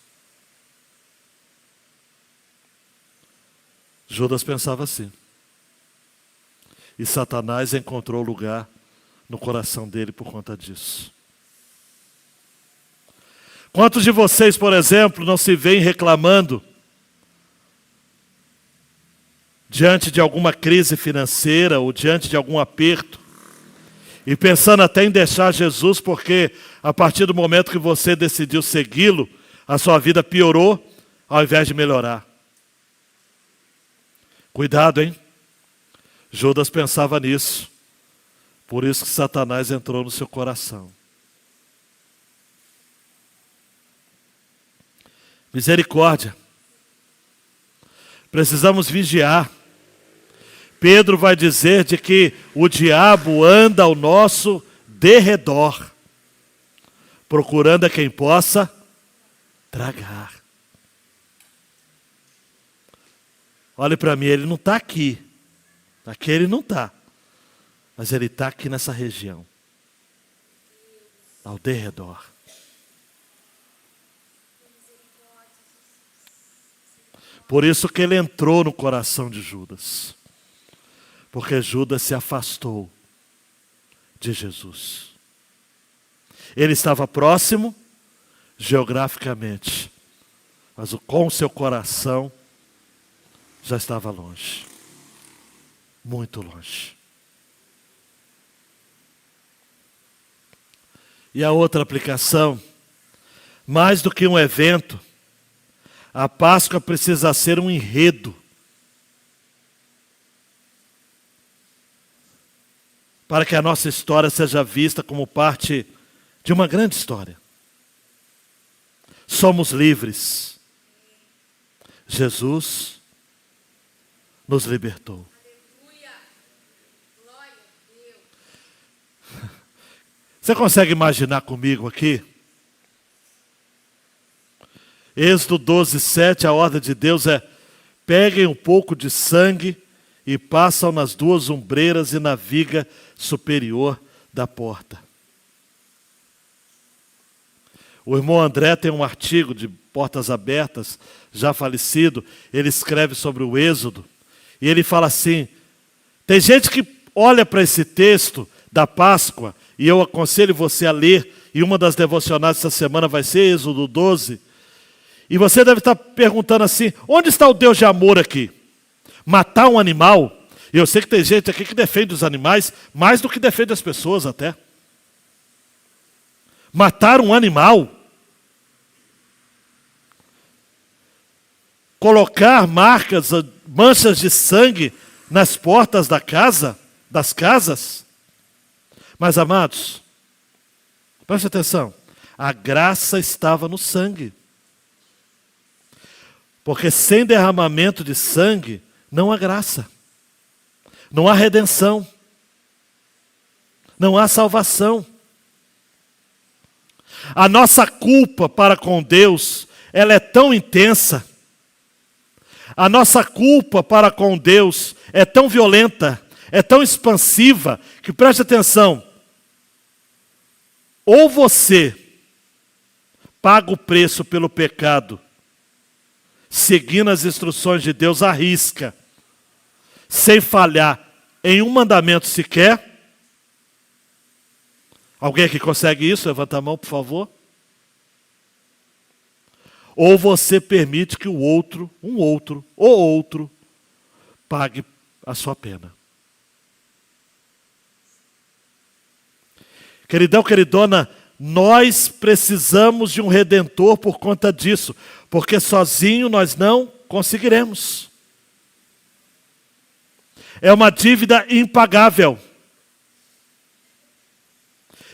Speaker 1: Judas pensava assim. E Satanás encontrou lugar no coração dele por conta disso. Quantos de vocês, por exemplo, não se veem reclamando diante de alguma crise financeira ou diante de algum aperto e pensando até em deixar Jesus, porque a partir do momento que você decidiu segui-lo, a sua vida piorou ao invés de melhorar? Cuidado, hein? Judas pensava nisso. Por isso que Satanás entrou no seu coração. Misericórdia. Precisamos vigiar. Pedro vai dizer de que o diabo anda ao nosso derredor, procurando a quem possa tragar. Olhe para mim, ele não está aqui. Aqui ele não está. Mas ele está aqui nessa região. Ao derredor. Por isso que ele entrou no coração de Judas. Porque Judas se afastou de Jesus. Ele estava próximo geograficamente, mas com o seu coração já estava longe. Muito longe. E a outra aplicação, mais do que um evento, a Páscoa precisa ser um enredo. Para que a nossa história seja vista como parte de uma grande história. Somos livres. Jesus nos libertou. Você consegue imaginar comigo aqui? Êxodo 12:7, a ordem de Deus é: peguem um pouco de sangue e passam nas 2 ombreiras e na viga superior da porta. O irmão André tem um artigo de Portas Abertas, já falecido, ele escreve sobre o Êxodo, e ele fala assim, tem gente que olha para esse texto da Páscoa, e eu aconselho você a ler, e uma das devocionais dessa semana vai ser Êxodo 12, e você deve estar perguntando assim, onde está o Deus de amor aqui? Matar um animal? E eu sei que tem gente aqui que defende os animais mais do que defende as pessoas até. Matar um animal? Colocar marcas, manchas de sangue nas portas das casas? Mas, amados, preste atenção, a graça estava no sangue. Porque sem derramamento de sangue, não há graça. Não há redenção. Não há salvação. A nossa culpa para com Deus, ela é tão intensa. A nossa culpa para com Deus é tão violenta, é tão expansiva que, preste atenção, ou você paga o preço pelo pecado, seguindo as instruções de Deus à risca, sem falhar em um mandamento sequer. Alguém aqui consegue isso? Levanta a mão, por favor. Ou você permite que o outro, outro, pague a sua pena. Queridão, queridona, nós precisamos de um Redentor por conta disso, porque sozinho nós não conseguiremos. É uma dívida impagável.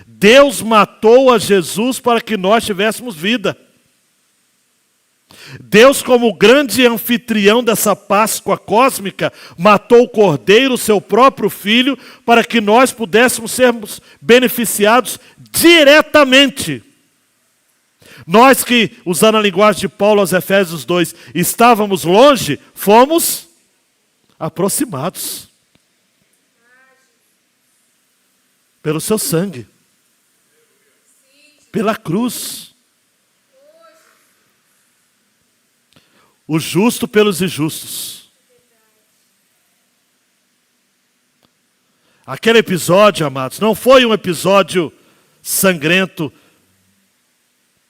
Speaker 1: Deus matou a Jesus para que nós tivéssemos vida. Deus, como grande anfitrião dessa Páscoa cósmica, matou o Cordeiro, seu próprio Filho, para que nós pudéssemos sermos beneficiados diretamente. Nós que, usando a linguagem de Paulo aos Efésios 2, estávamos longe, fomos aproximados pelo seu sangue, pela cruz. O justo pelos injustos. Aquele episódio, amados, não foi um episódio sangrento,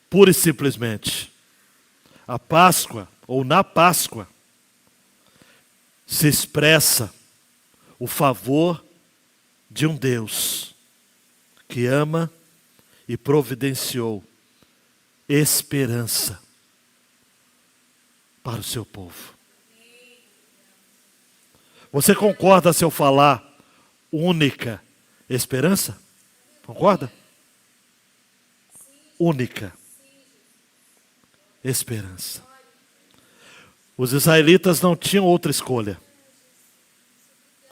Speaker 1: pura e simplesmente. A Páscoa, ou na Páscoa, se expressa o favor de um Deus que ama e providenciou esperança para o seu povo. Você concorda se eu falar única esperança? Concorda? Única esperança. Os israelitas não tinham outra escolha.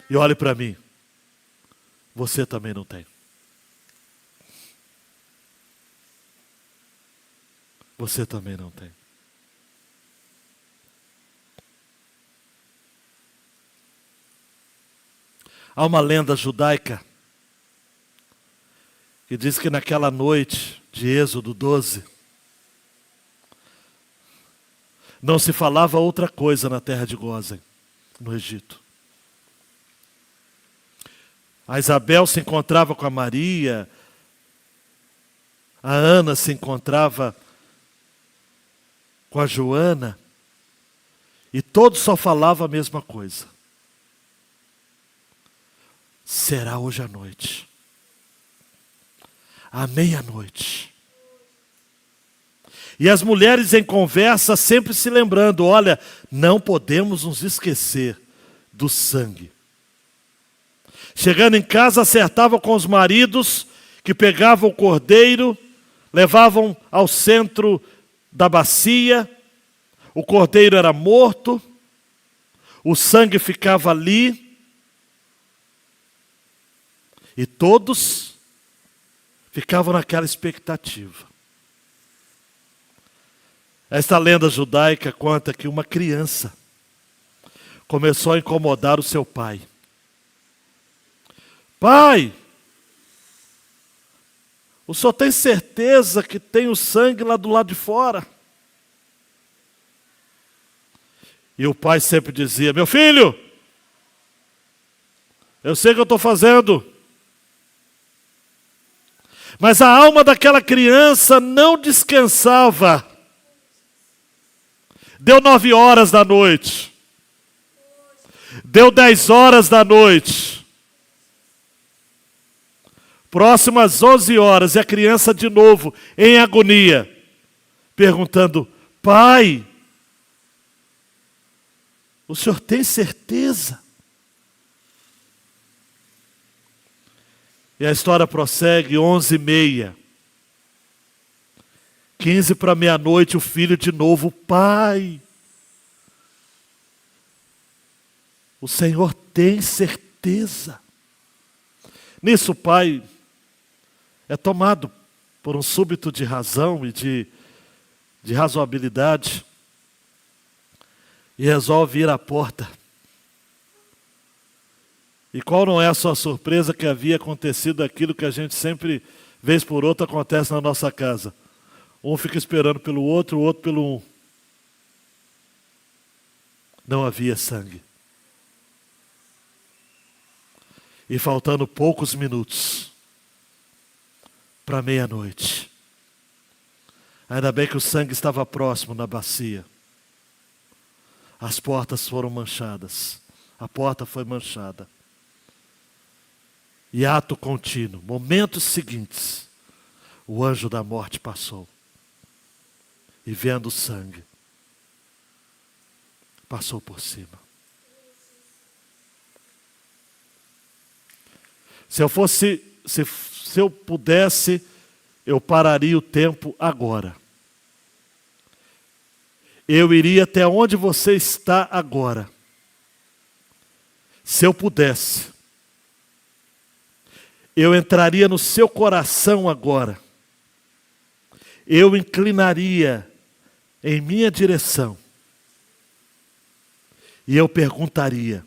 Speaker 1: E olhe para mim, você também não tem. Você também não tem. Há uma lenda judaica que diz que naquela noite de Êxodo 12, não se falava outra coisa na terra de Gósen, no Egito. A Isabel se encontrava com a Maria, a Ana se encontrava com a Joana, e todos só falavam a mesma coisa. Será hoje à noite, à meia-noite. E as mulheres em conversa sempre se lembrando, olha, não podemos nos esquecer do sangue. Chegando em casa, acertavam com os maridos que pegavam o cordeiro, levavam ao centro da bacia, o cordeiro era morto, o sangue ficava ali, e todos ficavam naquela expectativa. Esta lenda judaica conta que uma criança começou a incomodar o seu pai. Pai, o senhor tem certeza que tem o sangue lá do lado de fora? E o pai sempre dizia, meu filho, eu sei o que eu estou fazendo. Mas a alma daquela criança não descansava. Deu 9 horas da noite. Deu 10 horas da noite. Próximo às 11 horas, e a criança de novo, em agonia, perguntando, pai, o senhor tem certeza? E a história prossegue, 11h30. 15 para meia-noite, o filho de novo, pai, o Senhor tem certeza? Nisso o pai é tomado por um súbito de razão e de razoabilidade e resolve ir à porta. E qual não é a sua surpresa que havia acontecido aquilo que a gente sempre, vez por outra, acontece na nossa casa? Um fica esperando pelo outro, o outro pelo um. Não havia sangue. E faltando poucos minutos para meia-noite. Ainda bem que o sangue estava próximo na bacia. As portas foram manchadas. A porta foi manchada. E ato contínuo, momentos seguintes, o anjo da morte passou. E vendo o sangue, passou por cima. Se eu pudesse, eu pararia o tempo agora. Eu iria até onde você está agora. Se eu pudesse, eu entraria no seu coração agora. Eu inclinaria em minha direção. E eu perguntaria: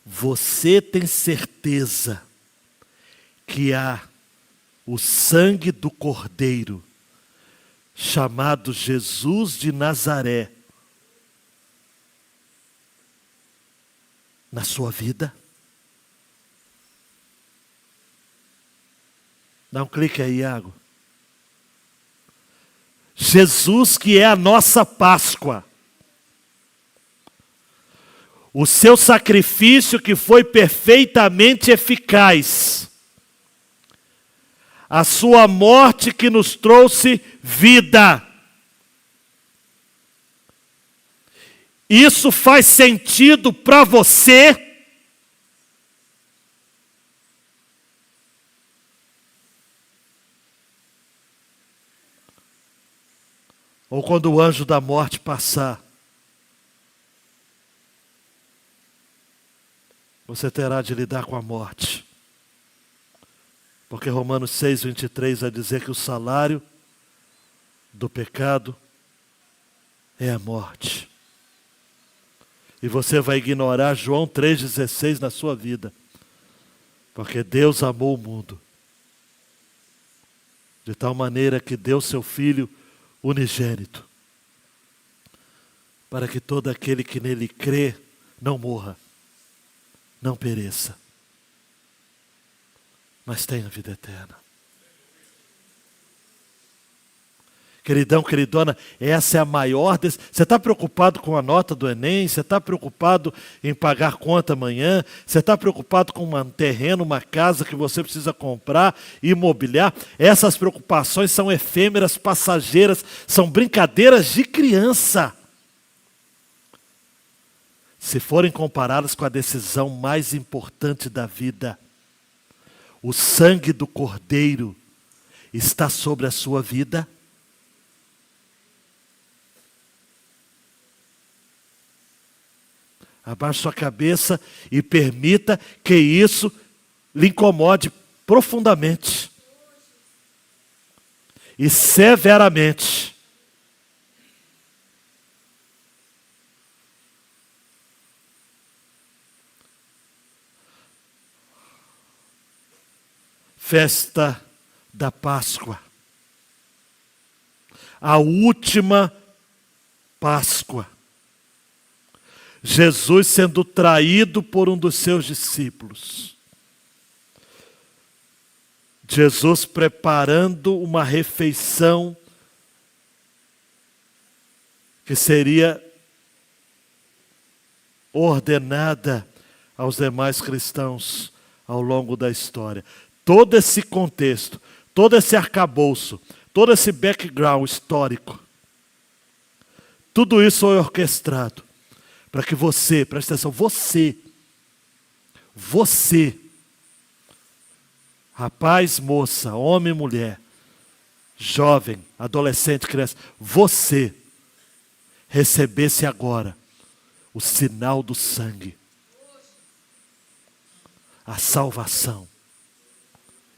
Speaker 1: você tem certeza que há o sangue do Cordeiro, chamado Jesus de Nazaré, na sua vida? Dá um clique aí, Iago. Jesus, que é a nossa Páscoa. O seu sacrifício que foi perfeitamente eficaz. A sua morte que nos trouxe vida. Isso faz sentido para você? Ou quando o anjo da morte passar, você terá de lidar com a morte. Porque Romanos 6:23 vai dizer que o salário do pecado é a morte. E você vai ignorar João 3,16 na sua vida. Porque Deus amou o mundo de tal maneira que deu seu Filho unigênito, para que todo aquele que nele crê não morra, não pereça, mas tenha vida eterna. Queridão, queridona, essa é a maior... Você está preocupado com a nota do Enem? Você está preocupado em pagar conta amanhã? Você está preocupado com um terreno, uma casa que você precisa comprar, imobiliar? Essas preocupações são efêmeras, passageiras, são brincadeiras de criança. Se forem comparadas com a decisão mais importante da vida, o sangue do Cordeiro está sobre a sua vida? Abaixe sua cabeça e permita que isso lhe incomode profundamente e severamente. Festa da Páscoa. A última Páscoa. Jesus sendo traído por um dos seus discípulos. Jesus preparando uma refeição que seria ordenada aos demais cristãos ao longo da história. Todo esse contexto, todo esse arcabouço, todo esse background histórico, tudo isso foi orquestrado para que você, preste atenção, você, rapaz, moça, homem, mulher, jovem, adolescente, criança, você recebesse agora o sinal do sangue, a salvação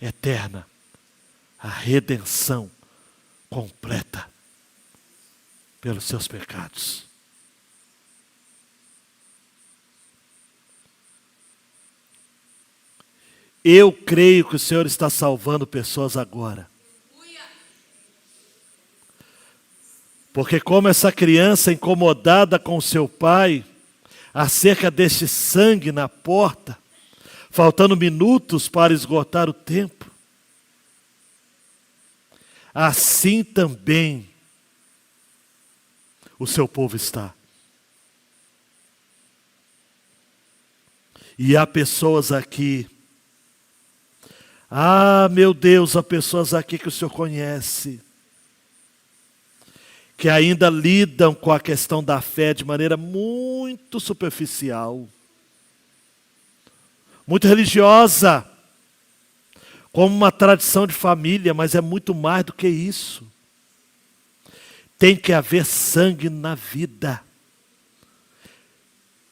Speaker 1: eterna, a redenção completa pelos seus pecados. Eu creio que o Senhor está salvando pessoas agora. Porque como essa criança incomodada com seu pai, acerca deste sangue na porta, faltando minutos para esgotar o tempo, assim também o seu povo está. E há pessoas aqui, meu Deus, há pessoas aqui que o Senhor conhece, que ainda lidam com a questão da fé de maneira muito superficial, muito religiosa, como uma tradição de família, mas é muito mais do que isso. Tem que haver sangue na vida.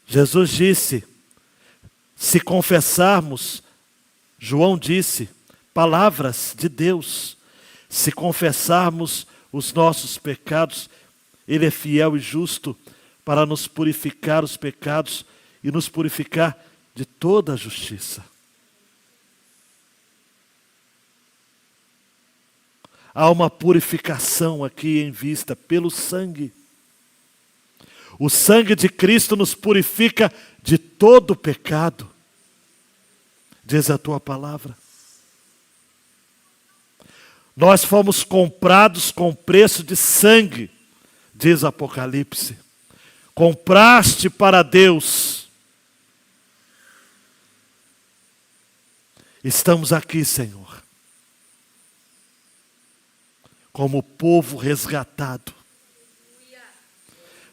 Speaker 1: Jesus disse, se confessarmos, João disse, palavras de Deus, se confessarmos os nossos pecados, Ele é fiel e justo para nos purificar os pecados e nos purificar de toda a justiça. Há uma purificação aqui em vista pelo sangue. O sangue de Cristo nos purifica de todo pecado, diz a tua palavra. Nós fomos comprados com preço de sangue, diz Apocalipse. Compraste para Deus. Estamos aqui, Senhor, como povo resgatado.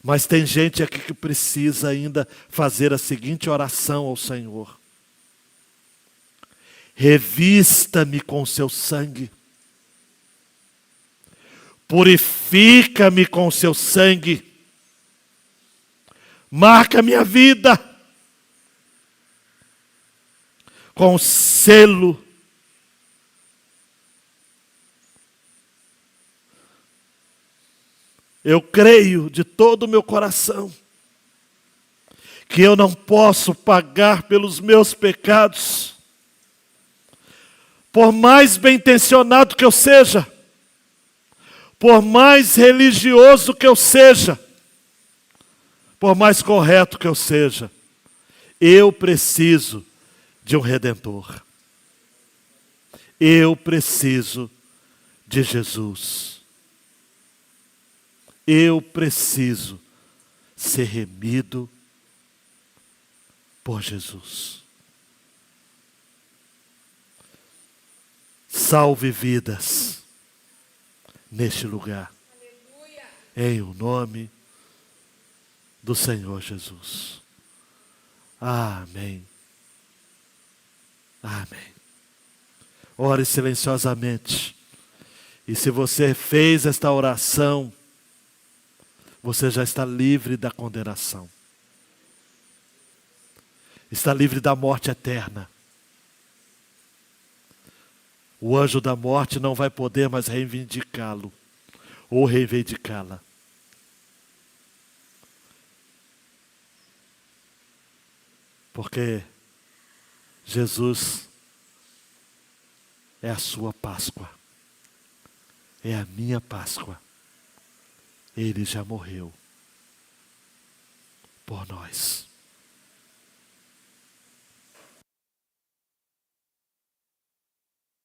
Speaker 1: Mas tem gente aqui que precisa ainda fazer a seguinte oração ao Senhor: revista-me com seu sangue, purifica-me com seu sangue, marca minha vida com selo Eu creio de todo o meu coração que eu não posso pagar pelos meus pecados, por mais bem-intencionado que eu seja, por mais religioso que eu seja, por mais correto que eu seja, eu preciso de um Redentor. Eu preciso de Jesus. Eu preciso ser remido por Jesus. Salve vidas neste lugar. Aleluia. Em o nome do Senhor Jesus. Amém. Amém. Ore silenciosamente. E se você fez esta oração, você já está livre da condenação. Está livre da morte eterna. O anjo da morte não vai poder mais reivindicá-lo ou reivindicá-la. Porque Jesus é a sua Páscoa. É a minha Páscoa. Ele já morreu por nós.